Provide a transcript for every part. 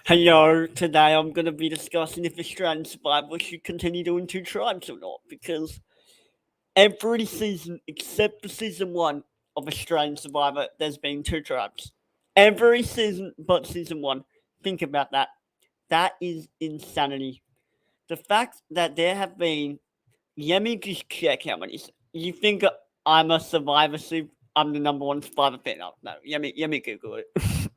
Hello, today I'm going to be discussing if Australian Survivor should continue doing two tribes or not, because every season except for season 1 of Australian Survivor, there's been two tribes. Every season but season 1. Think about that. That is insanity. The fact that there have been, let me just check how many. You think I'm a Survivor Soup? I'm the number one Survivor fan. No, let me Google it.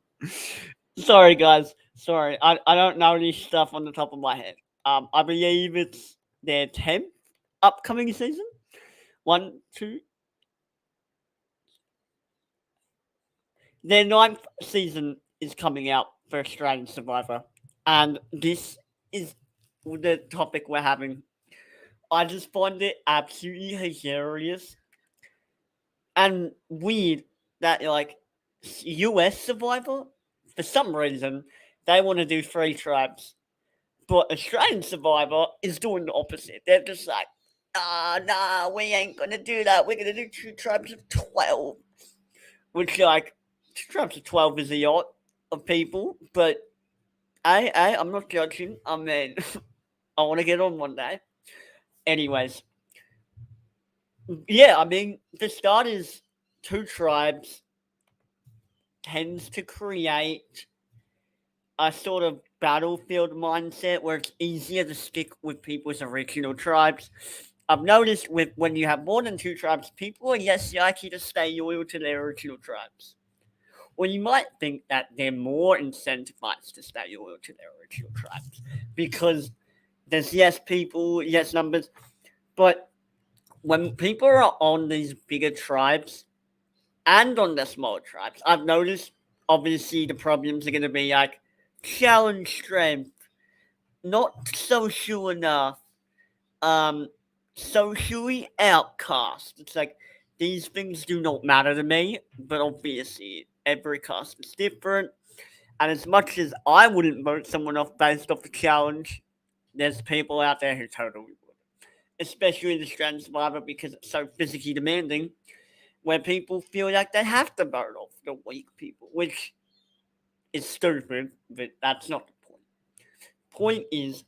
Sorry, guys. Sorry, I don't know this stuff on the top of my head. I believe it's their 10th upcoming season. One, two. Their ninth season is coming out for Australian Survivor, and this is the topic we're having. I just find it absolutely hilarious and weird that US Survivor, for some reason, they want to do three tribes. But Australian Survivor is doing the opposite. They're just like, nah, we ain't gonna do that. We're gonna do two tribes of 12. Which, two tribes of 12 is a lot of people, but I'm not judging. I mean, I want to get on one day. Anyways, yeah, I mean, for starters, two tribes tends to create a sort of battlefield mindset where it's easier to stick with people's original tribes. I've noticed with when you have more than two tribes, people are less likely to stay loyal to their original tribes. Well, you might think that they're more incentivized to stay loyal to their original tribes because there's less people, less numbers. But when people are on these bigger tribes and on the small tribes, I've noticed obviously the problems are going to be like challenge strength, not social enough, um, socially outcast. It's like these things do not matter to me, but obviously every cast is different. And as much as I wouldn't vote someone off based off the challenge, there's people out there who totally would. Especially in the Australian Survivor because it's so physically demanding, where people feel like they have to vote off the weak people, which is stupid, but that's not the point. Point is,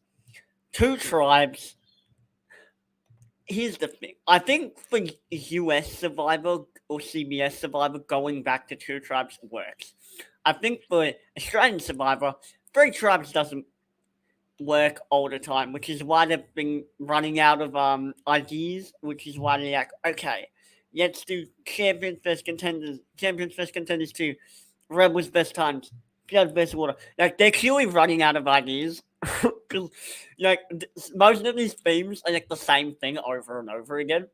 two tribes. Here's the thing. I think for US Survivor or CBS Survivor, going back to two tribes works. I think for Australian Survivor, three tribes doesn't work all the time, which is why they've been running out of ideas. Which is why they're like, okay, let's do champions first contenders two, rebels best times, blood best water. Like they're clearly running out of ideas because most of these themes are like the same thing over and over again.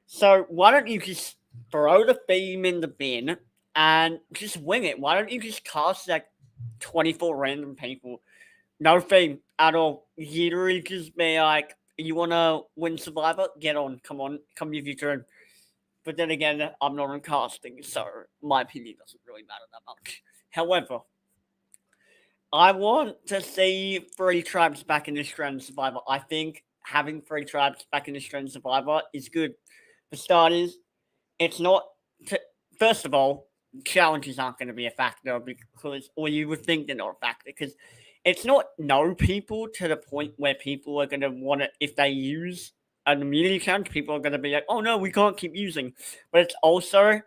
So why don't you just throw the theme in the bin and just wing it? Why don't you just cast like 24 random people? No theme at all. Literally just be like, you want to win Survivor? Get on. Come on. Come with your turn. But then again, I'm not on casting, so my opinion doesn't really matter that much. However, I want to see three tribes back in Australian Survivor. I think having three tribes back in Australian Survivor is good. For starters, it's not. T- First of all, challenges aren't going to be a factor because, or you would think they're not a factor because it's not no people to the point where people are going to want it if they use an immunity challenge. People are going to be like, oh no, we can't keep using. But it's also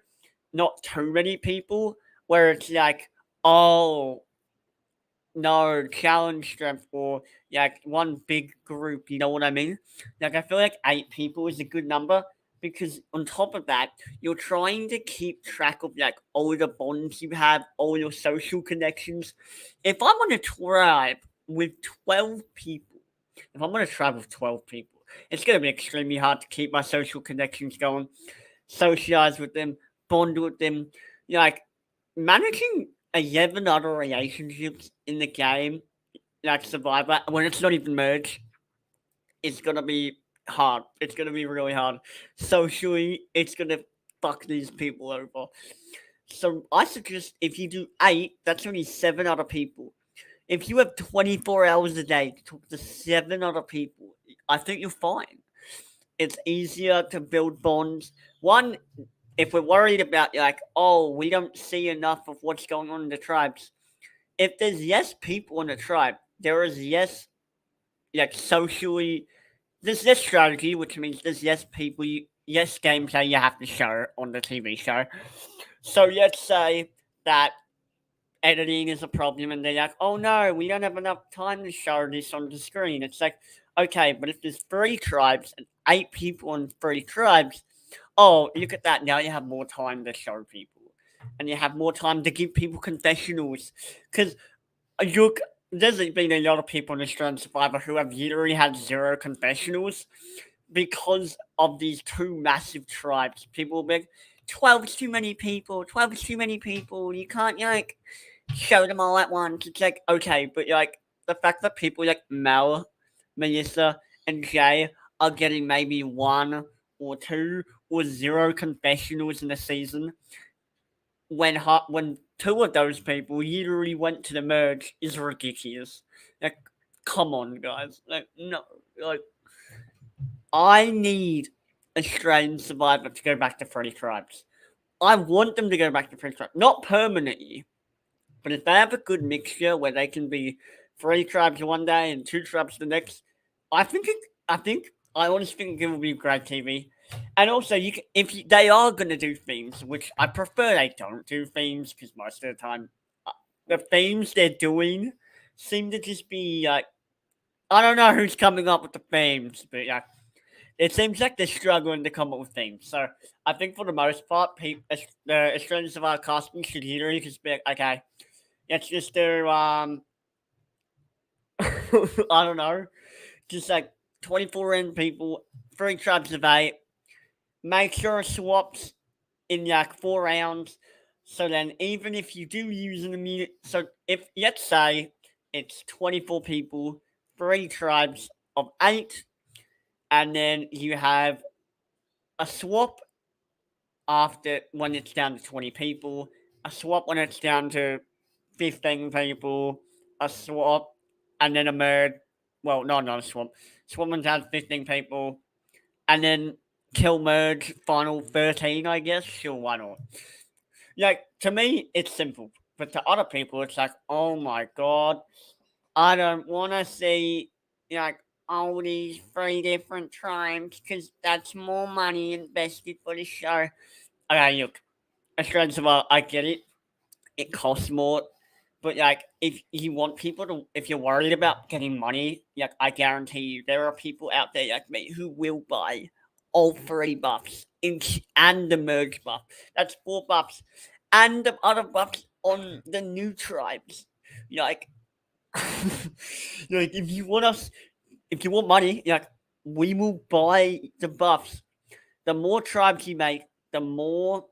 not too many people where it's like, oh no, challenge strength or like one big group, you know what I mean? Like I feel like 8 people is a good number because on top of that, you're trying to keep track of like all the bonds you have, all your social connections. If I'm on a tribe with 12 people, if I'm on a tribe with 12 people, it's gonna be extremely hard to keep my social connections going, socialize with them, bond with them. Like managing 11 other relationships in the game, like Survivor, when it's not even merged, it's gonna be hard. It's gonna be really hard. Socially, it's gonna fuck these people over. So I suggest if you do 8, that's only 7 other people. If you have 24 hours a day to talk to 7 other people, I think you're fine. It's easier to build bonds. One, if we're worried about like, oh, we don't see enough of what's going on in the tribes, if there's yes people in the tribe, there is yes, like socially, there's yes strategy, which means there's yes people, yes games that you have to show on the TV show. So let's say that editing is a problem and they're like, oh no, we don't have enough time to show this on the screen. It's like, okay, but if there's 3 tribes and 8 people in 3 tribes, oh, look at that. Now you have more time to show people. And you have more time to give people confessionals. Because look, there's been a lot of people in Australian Survivor who have literally had 0 confessionals because of these 2 massive tribes. People will be like, 12 is too many people. 12 is too many people. You can't, like, show them all at once. It's like, okay, but, like, the fact that people like Mel, Melissa, and Jay are getting maybe 1 or 2 or 0 confessionals in the season when 2 of those people literally went to the merge is ridiculous. Like, come on, guys. Like, no. Like, I need Australian Survivor to go back to 3 tribes. I want them to go back to 3 tribes. Not permanently, but if they have a good mixture where they can be 3 tribes one day and 2 tribes the next, I honestly think it will be great TV. And also, they are going to do themes, which I prefer they don't do themes because most of the time, the themes they're doing seem to just be like, I don't know who's coming up with the themes, but yeah, it seems like they're struggling to come up with themes. So I think for the most part, the Australian Survivor casting should literally just be like, okay, let's just do I don't know, just like 24 in people, 3 tribes of 8. Make sure it swaps in like 4 rounds. So then, even if you do use an immediate, so if let's say it's 24 people, 3 tribes of 8, and then you have a swap after when it's down to 20 people, a swap when it's down to 15 people, a swap, and then a merge. Well, no, not a swap. Swap when it's down to 15 people, and then kill merge final 13, I guess. Sure, why not? Like, to me, it's simple. But to other people, it's like, oh my god, I don't want to see, like, all these 3 different tribes because that's more money invested for the show. Okay, look, Australian Survivor, I get it. It costs more. But, like, if you want people to, if you're worried about getting money, like, I guarantee you, there are people out there like me who will buy all 3 buffs and the merge buff. That's 4 buffs. And the other buffs on the new tribes. Like, like if you want money, like, we will buy the buffs. The more tribes you make, the more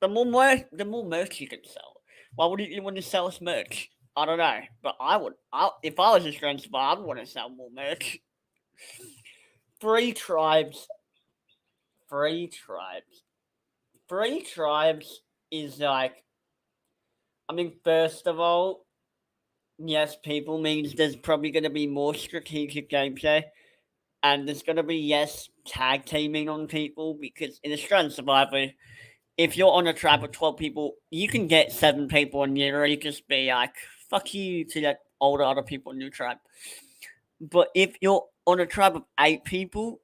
merch you can sell. Why wouldn't you want to sell us merch? I don't know, but I would. If I was a Australian Survivor, I'd want to sell more merch. 3 tribes. 3 tribes. 3 tribes is like. I mean, first of all, yes, people means there's probably going to be more strategic gameplay, and there's going to be yes tag teaming on people because in Australian Survivor, if you're on a tribe of 12 people, you can get 7 people and literally just be like, fuck you to that older other people in your tribe. But if you're on a tribe of 8 people,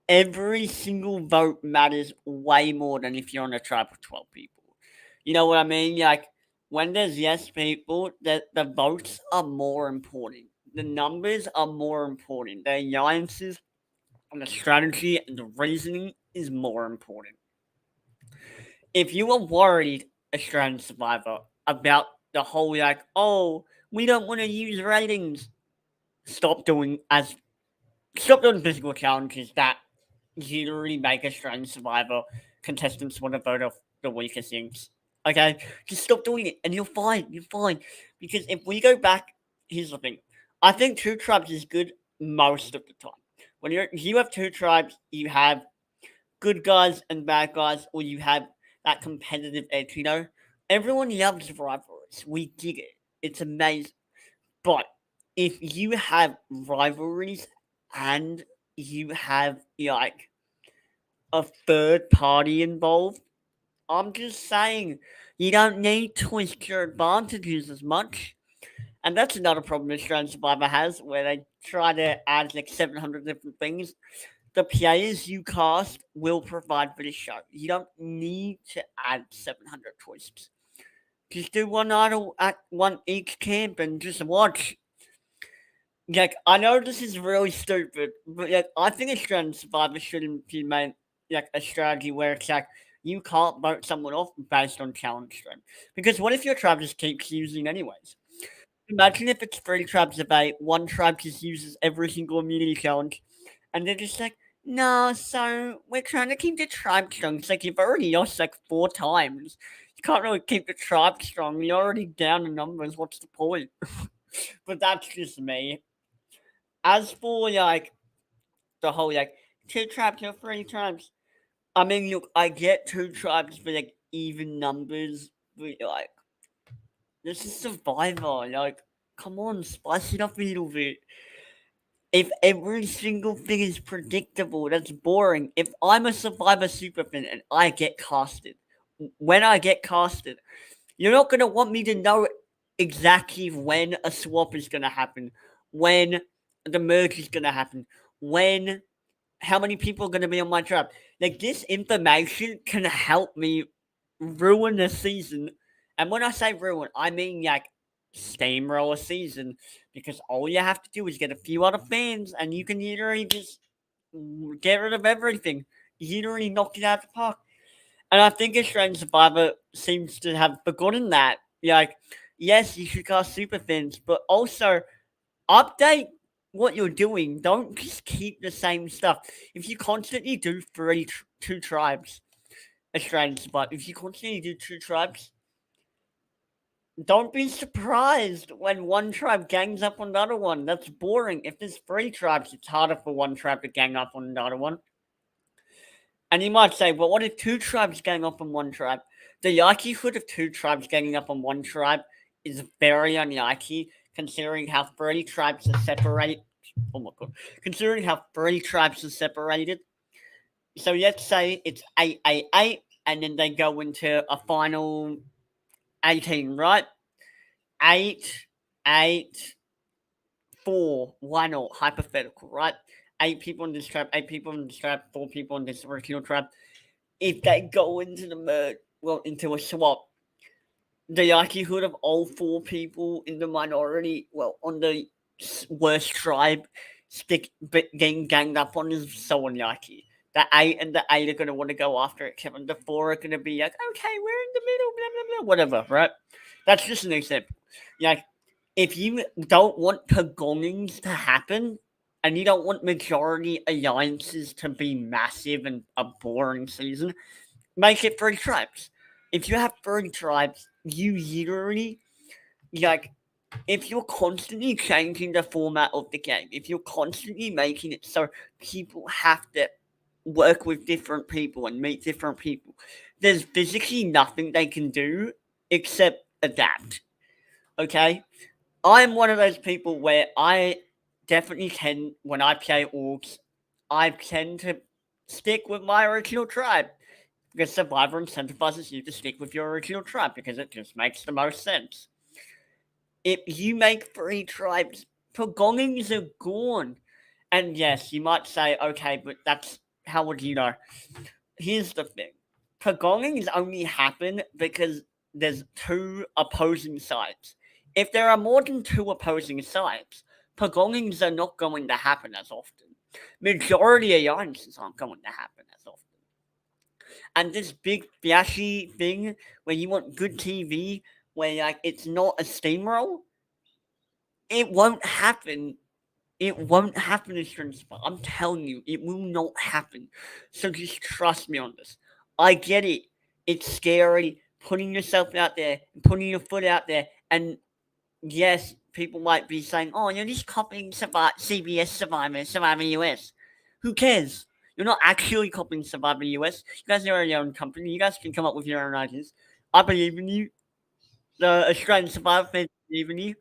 every single vote matters way more than if you're on a tribe of 12 people. You know what I mean? Like, when there's yes people, the votes are more important. The numbers are more important. The alliances and the strategy and the reasoning is more important. If you are worried, Australian Survivor, about the whole like, oh, we don't want to use ratings, stop doing physical challenges that literally make Australian Survivor contestants want to vote off the weakest things. Okay, just stop doing it, and you're fine. You're fine because if we go back, here's the thing: I think 2 tribes is good most of the time. When you have 2 tribes, you have good guys and bad guys, or you have that competitive edge. You know, everyone loves rivalries. We dig it. It's amazing. But if you have rivalries and you have like a third party involved, I'm just saying you don't need to twist your advantages as much. And that's another problem Australian Survivor has, where they try to add like 700 different things. The players you cast will provide for the show. You don't need to add 700 choices. Just do one idol at one each camp and just watch. Like, I know this is really stupid, but like, I think Australian Survivor should implement like a strategy where it's like you can't vote someone off based on challenge strength. Because what if your tribe just keeps using anyways? Imagine if it's three tribes of eight, one tribe just uses every single immunity challenge, and they're just like, no, so we're trying to keep the tribe strong. It's like you've already lost like 4 times. You can't really keep the tribe strong. You're already down in numbers. What's the point? But that's just me. As for like the whole like 2 tribes or 3 tribes, I mean, look, I get 2 tribes for like even numbers, but like this is Survivor. Like, come on, spice it up a little bit. If every single thing is predictable, that's boring. If I'm a Survivor superfan and I get casted, when I get casted, you're not gonna want me to know exactly when a swap is gonna happen, when the merge is gonna happen, when how many people are gonna be on my tribe. Like this information can help me ruin the season. And when I say ruin, I mean like steamroll a season because all you have to do is get a few other fans and you can literally just get rid of everything. You literally knock it out of the park. And I think Australian Survivor seems to have forgotten that. Like, yes, you should cast super fans, but also update what you're doing. Don't just keep the same stuff. If you constantly do two tribes, Australian Survivor, if you constantly do 2 tribes, don't be surprised when one tribe gangs up on another one. That's boring. If there's 3 tribes, it's harder for one tribe to gang up on another one. And you might say, well, what if 2 tribes gang up on one tribe? The likelihood of 2 tribes ganging up on one tribe is very unlikely, considering how 3 tribes are separated. Oh my god. Considering how 3 tribes are separated. So let's say it's 8, and then they go into a final 18, right? 8, 8, 4, why not? Hypothetical, right? 8 people in this tribe, 8 people in this tribe, 4 people in this original tribe. If they go into the merge, well, into a swap, the likelihood of all 4 people in the minority, well, on the worst tribe, getting ganged up on is so unlikely. The 8 are going to want to go after it, Kevin. The 4 are going to be like, okay, we're in the middle, blah, blah, blah, whatever, right? That's just an example. Like, if you don't want pagongings to happen, and you don't want majority alliances to be massive and a boring season, make it 3 tribes. If you have 3 tribes, you literally, like, if you're constantly changing the format of the game, if you're constantly making it so people have to work with different people and meet different people, there's physically nothing they can do except adapt. Okay? I'm one of those people where I definitely tend, when I play orcs, I tend to stick with my original tribe. Because Survivor incentivizes you to stick with your original tribe because it just makes the most sense. If you make 3 tribes, pagongings are gone. And yes, you might say, okay, but that's how would you know? Here's the thing. Pagongings only happen because there's 2 opposing sides. If there are more than 2 opposing sides, pagongings are not going to happen as often. Majority alliances aren't going to happen as often. And this big flashy thing where you want good TV, where like it's not a steamroll, it won't happen. It won't happen in Spot. I'm telling you, it will not happen. So just trust me on this. I get it. It's scary putting yourself out there, putting your foot out there, and yes, people might be saying, "Oh, you're just copying CBS Survivor US." Who cares? You're not actually copying Survivor US. You guys are your own company. You guys can come up with your own ideas. I believe in you. The Australian Survivor fans believe in you.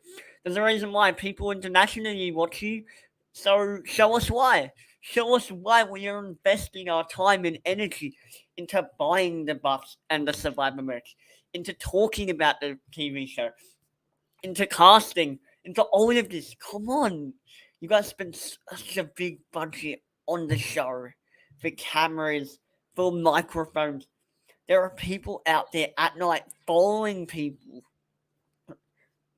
There's a reason why people internationally watch you. So show us why. Show us why we are investing our time and energy into buying the buffs and the Survivor merch, into talking about the TV show, into casting, into all of this. Come on. You guys spent such a big budget on the show for cameras, for microphones. There are people out there at night following people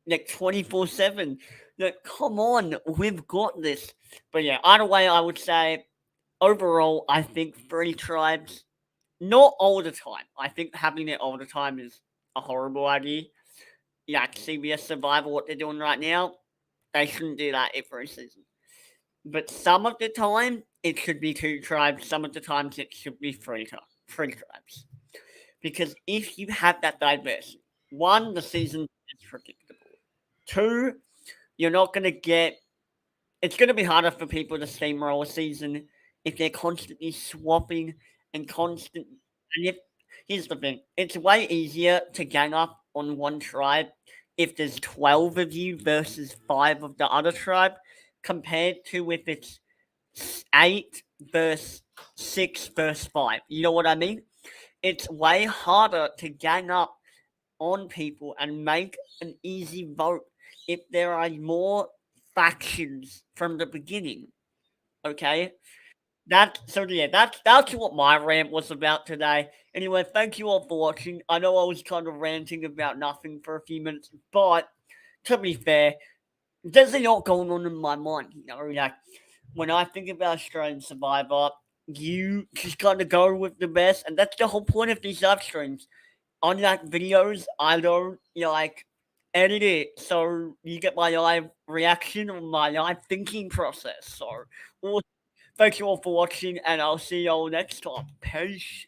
like 24/7. Like, come on, we've got this. But yeah, either way, I would say overall, I think Free Tribes, not all the time. I think having it all the time is a horrible idea. Like CBS Survivor, what they're doing right now, they shouldn't do that every season. But some of the time, it should be two tribes. Some of the times, it should be three tribes. Because if you have that diversity, one, the season is predictable. Two, you're not going to get. It's going to be harder for people to steamroll a season if they're constantly swapping and constant. And if here's the thing, it's way easier to gang up on one tribe if there's 12 of you versus 5 of the other tribe, compared to if it's 8 versus 6 versus 5. You know what I mean? It's way harder to gang up on people and make an easy vote if there are more factions from the beginning. Okay? That's what my rant was about today. Anyway, thank you all for watching. I know I was kind of ranting about nothing for a few minutes, but to be fair, there's a lot going on in my mind. You know, like when I think about Australian Survivor, you just gotta go with the best, and that's the whole point of these live streams. Unlike videos, I don't like edit it so you get my live reaction or my live thinking process. So, thank you all for watching, and I'll see you all next time. Peace.